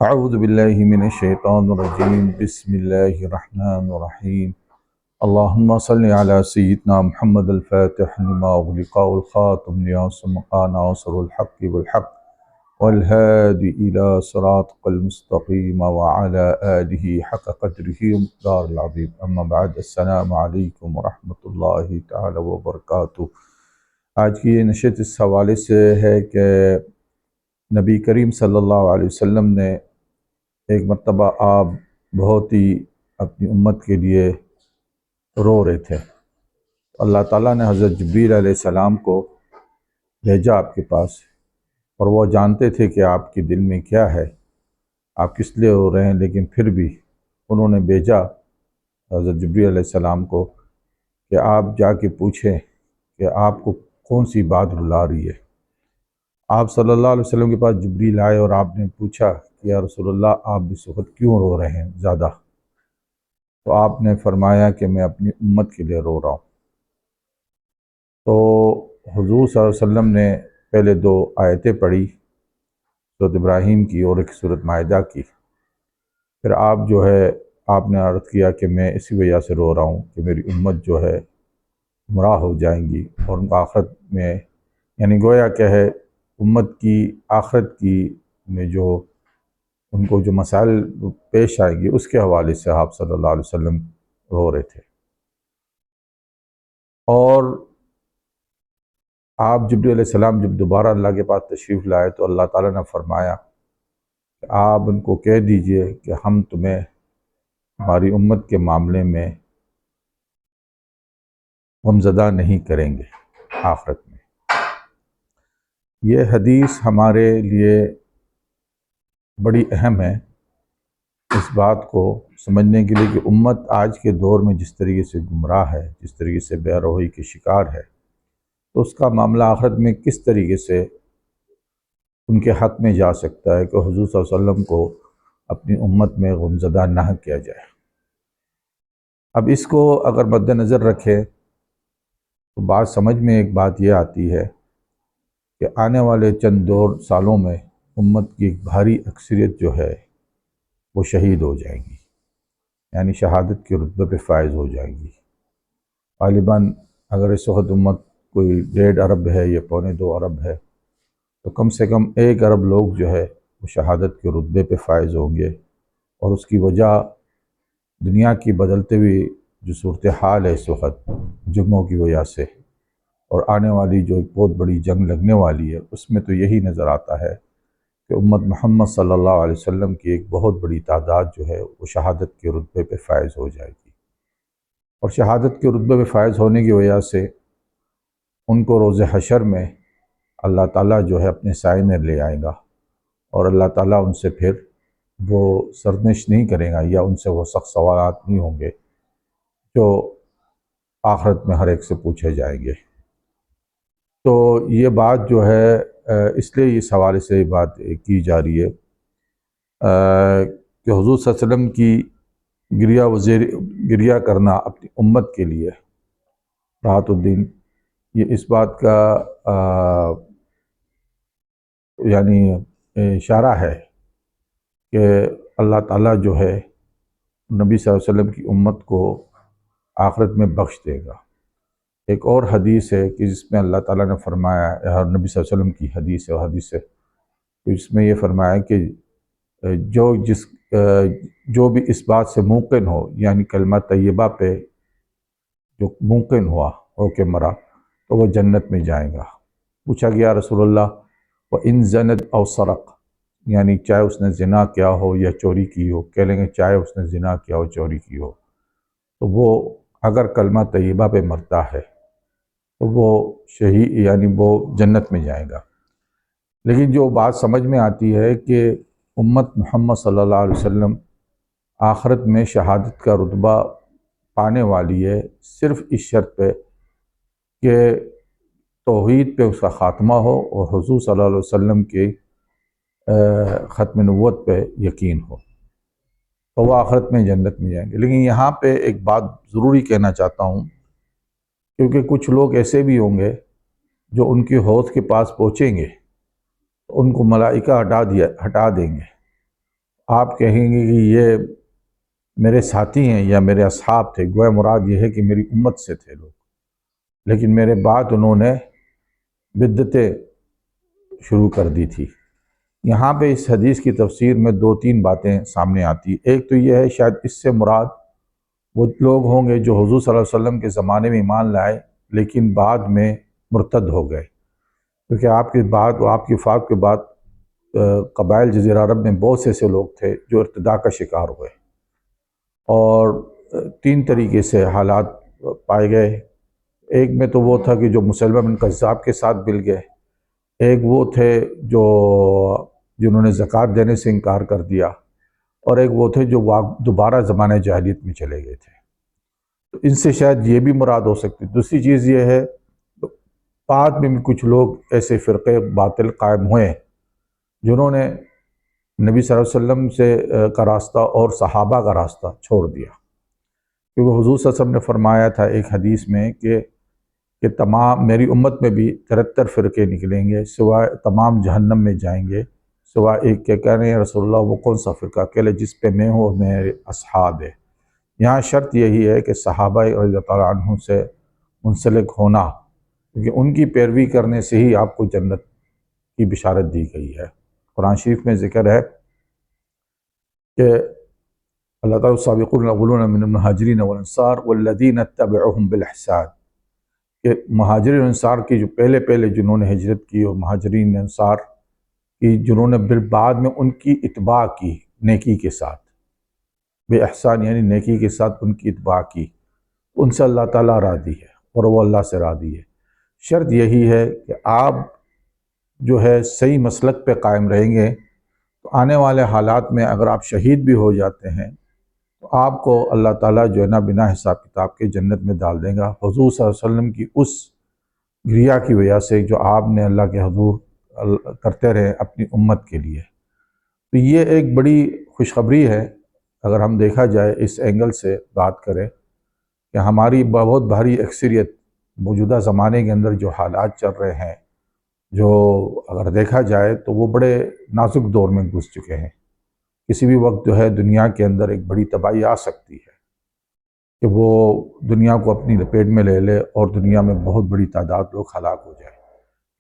أعوذ بالله من الشيطان الرجيم بسم الله الرحمن الرحيم اللهم صل على سيدنا محمد الفاتح لما أغلق والخاتم لما سبق ناصر الحق بالحق والهادي إلى صراطك المستقيم وعلى آله حق قدره ومقدار العظيم أما بعد السلام عليكم ورحمة الله تعالى وبركاته۔ آج کی یہ نشست اس حوالے سے ہے کہ نبی کریم صلی اللہ علیہ وسلم نے ایک مرتبہ آپ بہت ہی اپنی امت کے لیے رو رہے تھے۔ اللہ تعالیٰ نے حضرت جبریل علیہ السلام کو بھیجا آپ کے پاس، اور وہ جانتے تھے کہ آپ کے دل میں کیا ہے، آپ کس لیے رو رہے ہیں، لیکن پھر بھی انہوں نے بھیجا حضرت جبریل علیہ السلام کو کہ آپ جا کے پوچھیں کہ آپ کو کون سی بات رلا رہی ہے۔ آپ صلی اللہ علیہ وسلم کے پاس جبریل آئے اور آپ نے پوچھا کہ یا رسول اللہ آپ اس وقت کیوں رو رہے ہیں زیادہ؟ تو آپ نے فرمایا کہ میں اپنی امت کے لیے رو رہا ہوں۔ تو حضور صلی اللہ علیہ وسلم نے پہلے 2 آیتیں پڑھی، سورۃ ابراہیم کی اور ایک سورۃ مائدہ کی۔ پھر آپ نے عرض کیا کہ میں اسی وجہ سے رو رہا ہوں کہ میری امت جو ہے گمراہ ہو جائیں گی، اور ان کا آخرت میں یعنی گویا کہ ہے امت کی آخرت کی میں جو ان کو جو مسائل پیش آئیں گی اس کے حوالے سے آپ صلی اللہ علیہ وسلم رو رہے تھے۔ اور آپ جبریل علیہ السلام جب دوبارہ اللہ کے پاس تشریف لائے تو اللہ تعالیٰ نے فرمایا کہ آپ ان کو کہہ دیجئے کہ ہم تمہیں ہماری امت کے معاملے میں غمزدہ نہیں کریں گے آخرت میں۔ یہ حدیث ہمارے لیے بڑی اہم ہے اس بات کو سمجھنے کے لیے کہ امت آج کے دور میں جس طریقے سے گمراہ ہے، جس طریقے سے بے روحی کے شکار ہے، تو اس کا معاملہ آخرت میں کس طریقے سے ان کے حق میں جا سکتا ہے کہ حضور صلی اللہ علیہ وسلم کو اپنی امت میں غمزدہ نہ کیا جائے۔ اب اس کو اگر مد نظر رکھے تو بات سمجھ میں ایک بات یہ آتی ہے کہ آنے والے چند سالوں میں امت کی ایک بھاری اکثریت جو ہے وہ شہید ہو جائیں گی، یعنی شہادت کے رتبے پہ فائز ہو جائیں گی۔ غالباً اگر اس وقت امت کوئی 1.5 ارب ہے یا 1.25 ارب ہے تو کم سے کم 1 ارب لوگ جو ہے وہ شہادت کے رتبے پہ فائز ہوں گے، اور اس کی وجہ دنیا کی بدلتے ہوئی جو صورتحال ہے اس وقت جنگوں کی وجہ سے، اور آنے والی جو ایک بہت بڑی جنگ لگنے والی ہے اس میں تو یہی نظر آتا ہے کہ امت محمد صلی اللہ علیہ وسلم کی ایک بہت بڑی تعداد جو ہے وہ شہادت کے رتبے پہ فائز ہو جائے گی، اور شہادت کے رتبے پہ فائز ہونے کی وجہ سے ان کو روز حشر میں اللہ تعالیٰ جو ہے اپنے سائے میں لے آئے گا، اور اللہ تعالیٰ ان سے پھر وہ سرزنش نہیں کرے گا، یا ان سے وہ سخت سوالات نہیں ہوں گے جو آخرت میں ہر ایک سے پوچھے جائیں گے۔ تو یہ بات جو ہے اس لیے اس حوالے سے یہ بات کی جا رہی ہے کہ حضور صلی اللہ علیہ وسلم کی گریہ کرنا اپنی امت کے لیے راحت الدین، یہ اس بات کا یعنی اشارہ ہے کہ اللہ تعالیٰ جو ہے نبی صلی اللہ علیہ وسلم کی امت کو آخرت میں بخش دے گا۔ ایک اور حدیث ہے کہ جس میں اللہ تعالیٰ نے فرمایا، نبی صلی اللہ علیہ وسلم کی حدیث ہے اس میں یہ فرمایا کہ جو بھی اس بات سے موقن ہو، یعنی کلمہ طیبہ پہ جو موقن ہوا ہو کے مرا تو وہ جنت میں جائے گا۔ پوچھا گیا رسول اللہ وَإِن زَنَتْ أَوْ سَرَقَ، یعنی چاہے اس نے زنا کیا ہو یا چوری کی ہو، کہہ لیں گے چاہے اس نے زنا کیا ہو چوری کی ہو، تو وہ اگر کلمہ طیبہ پہ مرتا ہے تو وہ شہید یعنی وہ جنت میں جائے گا۔ لیکن جو بات سمجھ میں آتی ہے کہ امت محمد صلی اللہ علیہ وسلم آخرت میں شہادت کا رتبہ پانے والی ہے صرف اس شرط پہ کہ توحید پہ اس کا خاتمہ ہو اور حضور صلی اللہ علیہ وسلم کے ختم نبوت پہ یقین ہو، تو وہ آخرت میں جنت میں جائیں گے۔ لیکن یہاں پہ ایک بات ضروری کہنا چاہتا ہوں، کیونکہ کچھ لوگ ایسے بھی ہوں گے جو ان کی حوض کے پاس پہنچیں گے تو ان کو ملائکہ ہٹا دیں گے، آپ کہیں گے کہ یہ میرے ساتھی ہیں یا میرے اصحاب تھے، گویا مراد یہ ہے کہ میری امت سے تھے لوگ، لیکن میرے بعد انہوں نے بدعتیں شروع کر دی تھی۔ یہاں پہ اس حدیث کی تفسیر میں دو تین باتیں سامنے آتی۔ ایک تو یہ ہے شاید اس سے مراد وہ لوگ ہوں گے جو حضور صلی اللہ علیہ وسلم کے زمانے میں ایمان لائے لیکن بعد میں مرتد ہو گئے، کیونکہ آپ کی وفات کے بعد قبائل جزیرہ عرب میں بہت سے ایسے لوگ تھے جو ارتداد کا شکار ہوئے، اور تین طریقے سے حالات پائے گئے۔ ایک میں تو وہ تھا کہ جو مسلمہ بن کذاب کے ساتھ مل گئے، ایک وہ تھے جنہوں نے زکوٰۃ دینے سے انکار کر دیا، اور ایک وہ تھے جو دوبارہ زمانہ جاہلیت میں چلے گئے تھے۔ تو ان سے شاید یہ بھی مراد ہو سکتی۔ دوسری چیز یہ ہے بعد میں بھی کچھ لوگ ایسے فرقے باطل قائم ہوئے جنہوں نے نبی صلی اللہ علیہ وسلم سے کا راستہ اور صحابہ کا راستہ چھوڑ دیا، کیونکہ حضور صلی اللہ علیہ وسلم نے فرمایا تھا ایک حدیث میں کہ تمام میری امت میں بھی 73 فرقے نکلیں گے، سوائے تمام جہنم میں جائیں گے سوائے ایک کے۔ کہہ رہے ہیں رسول اللہ وہ کون سا فرقہ؟ کہ جس پہ میں ہوں اور میرے اصحاب ہے۔ یہاں شرط یہی ہے کہ صحابہ رضی اللہ تعالیٰ عنہ سے منسلک ہونا، کیونکہ ان کی پیروی کرنے سے ہی آپ کو جنت کی بشارت دی گئی ہے۔ قرآن شریف میں ذکر ہے کہ اللہ تعالیٰ السابقون الاولون من المہاجرین والانصار والذین اتبعوہم بالاحسان، کہ مہاجرین انصار کی جو پہلے جنہوں نے ہجرت کی، اور مہاجرین انصار کی جنہوں نے بعد میں ان کی اتباع کی نیکی کے ساتھ، بے احسان یعنی نیکی کے ساتھ ان کی اتباع کی، ان سے اللہ تعالیٰ راضی ہے اور وہ اللہ سے راضی ہے۔ شرط یہی ہے کہ آپ جو ہے صحیح مسلک پہ قائم رہیں گے تو آنے والے حالات میں اگر آپ شہید بھی ہو جاتے ہیں تو آپ کو اللہ تعالیٰ جو ہے نا بنا حساب کتاب کے جنت میں ڈال دے گا، حضور صلی اللہ علیہ وسلم کی اس گریہ کی وجہ سے جو آپ نے اللہ کے حضور کرتے رہے اپنی امت کے لیے۔ تو یہ ایک بڑی خوشخبری ہے اگر ہم دیکھا جائے اس اینگل سے بات کریں کہ ہماری بہت بھاری اکثریت موجودہ زمانے کے اندر جو حالات چل رہے ہیں، جو اگر دیکھا جائے تو وہ بڑے نازک دور میں گھس چکے ہیں۔ کسی بھی وقت جو ہے دنیا کے اندر ایک بڑی تباہی آ سکتی ہے کہ وہ دنیا کو اپنی لپیٹ میں لے لے اور دنیا میں بہت بڑی تعداد لوگ ہلاک ہو جائے۔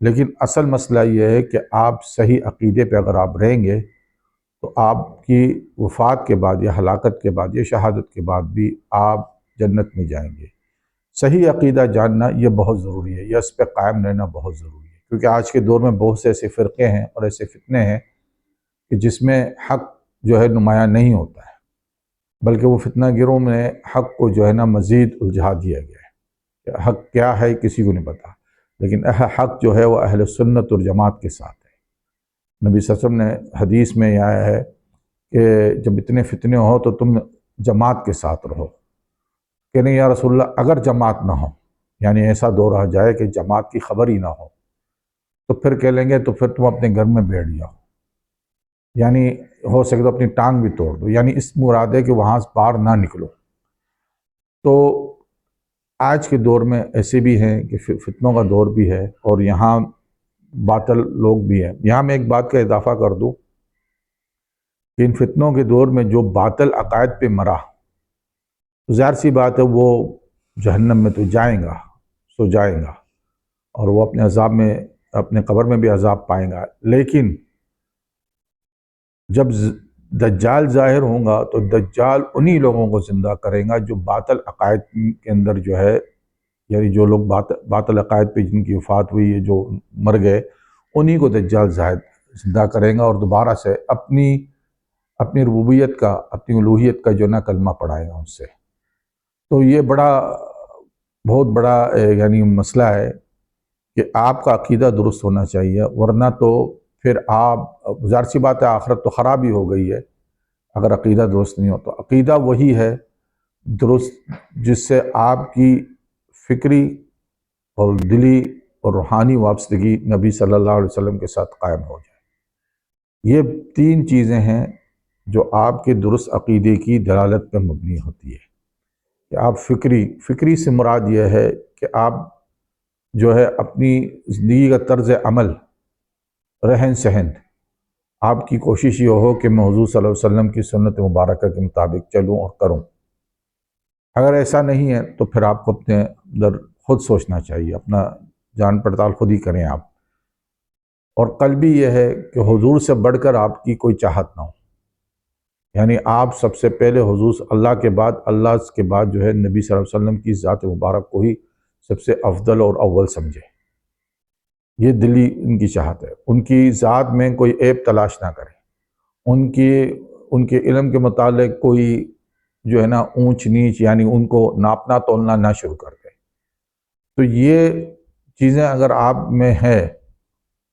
لیکن اصل مسئلہ یہ ہے کہ آپ صحیح عقیدے پہ اگر آپ رہیں گے تو آپ کی وفات کے بعد یا ہلاکت کے بعد یا شہادت کے بعد بھی آپ جنت میں جائیں گے۔ صحیح عقیدہ جاننا یہ بہت ضروری ہے، یا اس پہ قائم رہنا بہت ضروری ہے، کیونکہ آج کے دور میں بہت سے ایسے فرقے ہیں اور ایسے فتنے ہیں کہ جس میں حق جو ہے نمایاں نہیں ہوتا ہے، بلکہ وہ فتنہ گروں میں حق کو جو ہے نا مزید الجھا دیا گیا ہے کہ حق کیا ہے کسی کو نہیں پتہ، لیکن حق جو ہے وہ اہل سنت اور جماعت کے ساتھ ہے۔ نبی صلی اللہ علیہ وسلم نے حدیث میں یہ آیا ہے کہ جب اتنے فتنے ہو تو تم جماعت کے ساتھ رہو۔ کہ نہیں یا رسول اللہ اگر جماعت نہ ہو، یعنی ایسا دور آ جائے کہ جماعت کی خبر ہی نہ ہو، تو پھر کہہ لیں گے تو پھر تم اپنے گھر میں بیٹھ جاؤ، یعنی ہو سکے تو اپنی ٹانگ بھی توڑ دو، یعنی اس مراد ہے کہ وہاں سے باہر نہ نکلو۔ تو آج کے دور میں ایسے بھی ہیں کہ فتنوں کا دور بھی ہے اور یہاں باطل لوگ بھی ہیں۔ یہاں میں ایک بات کا اضافہ کر دوں کہ ان فتنوں کے دور میں جو باطل عقائد پہ مرا، ظاہر سی بات ہے وہ جہنم میں تو جائیں گا، سو جائیں گا، اور وہ اپنے عذاب میں اپنے قبر میں بھی عذاب پائیں گا۔ لیکن جب دجال ظاہر ہوں گا تو دجال انہی لوگوں کو زندہ کرے گا جو باطل عقائد کے اندر جو ہے، یعنی جو لوگ باطل عقائد پہ جن کی وفات ہوئی ہے، جو مر گئے، انہی کو دجال زندہ کرے گا اور دوبارہ سے اپنی ربوبیت کا، اپنی الوہیت کا جو نا کلمہ پڑھائے گا ان سے۔ تو یہ بہت بڑا یعنی مسئلہ ہے کہ آپ کا عقیدہ درست ہونا چاہیے، ورنہ تو پھر آپ ظاہر سی بات ہے آخرت تو خراب ہی ہو گئی ہے اگر عقیدہ درست نہیں ہو۔ تو عقیدہ وہی ہے درست جس سے آپ کی فکری اور دلی اور روحانی وابستگی نبی صلی اللہ علیہ وسلم کے ساتھ قائم ہو جائے۔ یہ تین چیزیں ہیں جو آپ کے درست عقیدے کی دلالت پر مبنی ہوتی ہے کہ آپ فکری سے مراد یہ ہے کہ آپ جو ہے اپنی زندگی کا طرز عمل، رہن سہن، آپ کی کوشش یہ ہو کہ میں حضور صلی اللہ علیہ وسلم کی سنت مبارکہ کے مطابق چلوں اور کروں۔ اگر ایسا نہیں ہے تو پھر آپ کو اپنے اندر خود سوچنا چاہیے، اپنا جان پڑتال خود ہی کریں آپ۔ اور قلبی یہ ہے کہ حضور سے بڑھ کر آپ کی کوئی چاہت نہ ہو، یعنی آپ سب سے پہلے حضور اللہ کے بعد جو ہے نبی صلی اللہ علیہ وسلم کی ذات مبارک کو ہی سب سے افضل اور اول سمجھے۔ یہ دلی ان کی چاہت ہے، ان کی ذات میں کوئی عیب تلاش نہ کریں، ان کے علم کے متعلق کوئی جو ہے نا اونچ نیچ، یعنی ان کو ناپنا تولنا نہ شروع کر دیں۔ تو یہ چیزیں اگر آپ میں ہے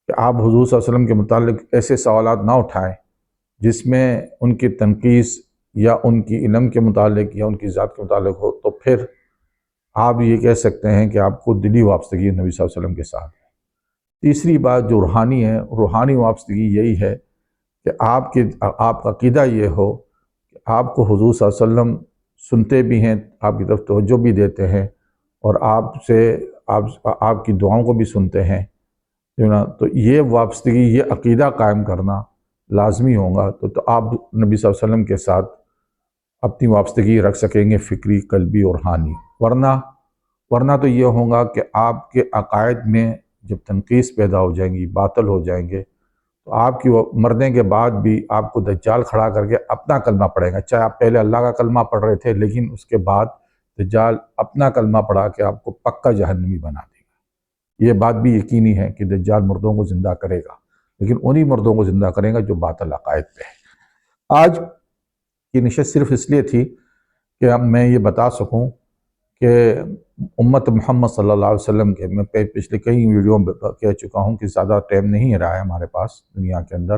کہ آپ حضور صلی اللہ علیہ وسلم کے متعلق ایسے سوالات نہ اٹھائیں جس میں ان کی تنقیص یا ان کی علم کے متعلق یا ان کی ذات کے متعلق ہو، تو پھر آپ یہ کہہ سکتے ہیں کہ آپ کو دلی وابستگی نبی صلی اللہ علیہ وسلم کے ساتھ ہے۔ تیسری بات جو روحانی ہے، روحانی وابستگی یہی ہے کہ آپ کا عقیدہ یہ ہو کہ آپ کو حضور صلی اللہ علیہ وسلم سنتے بھی ہیں، آپ کی طرف توجہ بھی دیتے ہیں، اور آپ کی دعاؤں کو بھی سنتے ہیں، تو یہ وابستگی، یہ عقیدہ قائم کرنا لازمی ہوگا، تو آپ نبی صلی اللہ علیہ وسلم کے ساتھ اپنی وابستگی رکھ سکیں گے، فکری، قلبی اور روحانی۔ ورنہ تو یہ ہوگا کہ آپ کے عقائد میں جب تنقیص پیدا ہو جائیں گی، باطل ہو جائیں گے، تو آپ کی مرنے کے بعد بھی آپ کو دجال کھڑا کر کے اپنا کلمہ پڑھے گا، چاہے آپ پہلے اللہ کا کلمہ پڑھ رہے تھے، لیکن اس کے بعد دجال اپنا کلمہ پڑھا کے آپ کو پکا جہنمی بنا دے گا۔ یہ بات بھی یقینی ہے کہ دجال مردوں کو زندہ کرے گا، لیکن انہی مردوں کو زندہ کرے گا جو باطل عقائد پہ ہے۔ آج کی نشست صرف اس لیے تھی کہ میں یہ بتا سکوں کہ امت محمد صلی اللہ علیہ وسلم کے، میں پچھلے کئی ویڈیو میں کہہ چکا ہوں کہ زیادہ ٹائم نہیں رہا ہے ہمارے پاس دنیا کے اندر،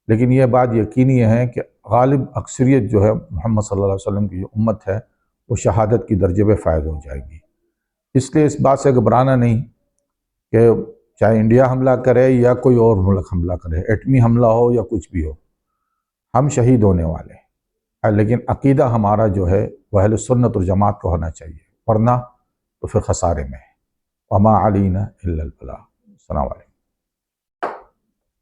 لیکن یہ بات یقینی ہے کہ غالب اکثریت جو ہے محمد صلی اللہ علیہ وسلم کی جو امت ہے وہ شہادت کی درجے پہ فائز ہو جائے گی۔ اس لیے اس بات سے گھبرانا نہیں کہ چاہے انڈیا حملہ کرے یا کوئی اور ملک حملہ کرے، ایٹمی حملہ ہو یا کچھ بھی ہو، ہم شہید ہونے والے ہیں، لیکن عقیدہ ہمارا جو ہے وہ اہل سنت اور جماعت کا ہونا چاہیے، ورنہ تو پھر خسارے میں ہے۔ وما علینا الا البلاغ۔ السلام علیکم۔